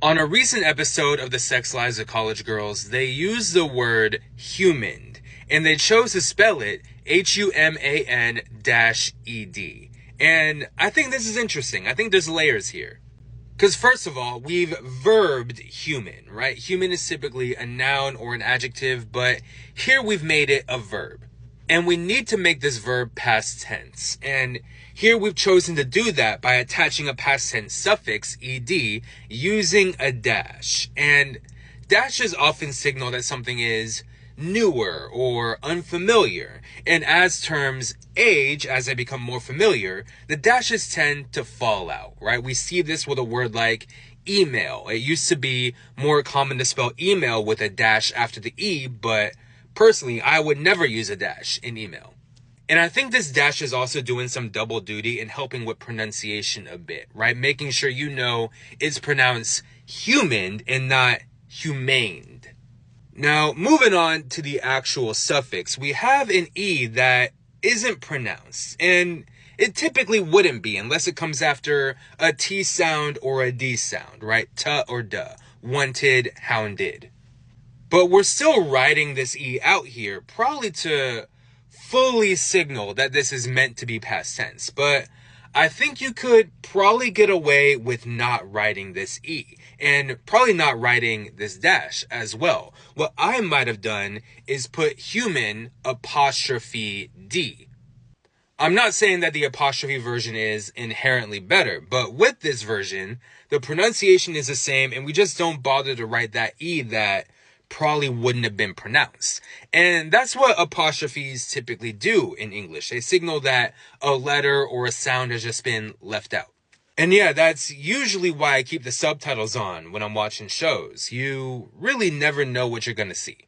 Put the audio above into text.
On a recent episode of The Sex Lives of College Girls, they used the word humaned, and they chose to spell it human-ed. And I think this is interesting. I think there's layers here. Because first of all, we've verbed human, right? Human is typically a noun or an adjective, but here we've made it a verb. And we need to make this verb past tense. And here we've chosen to do that by attaching a past tense suffix, ed, using a dash. And dashes often signal that something is newer or unfamiliar. And as terms age, as they become more familiar, the dashes tend to fall out, right? We see this with a word like email. It used to be more common to spell email with a dash after the E, but personally, I would never use a dash in email. And I think this dash is also doing some double duty in helping with pronunciation a bit, right? Making sure you know it's pronounced humaned and not humaned. Now, moving on to the actual suffix, we have an E that isn't pronounced, and it typically wouldn't be unless it comes after a T sound or a D sound, right? T or duh, wanted, hounded. But we're still writing this E out here, probably to fully signal that this is meant to be past tense. But I think you could probably get away with not writing this E, and probably not writing this dash as well. What I might have done is put human apostrophe D. I'm not saying that the apostrophe version is inherently better, but with this version, the pronunciation is the same, and we just don't bother to write that E that probably wouldn't have been pronounced. And that's what apostrophes typically do in English. They signal that a letter or a sound has just been left out. And yeah, that's usually why I keep the subtitles on when I'm watching shows. You really never know what you're going to see.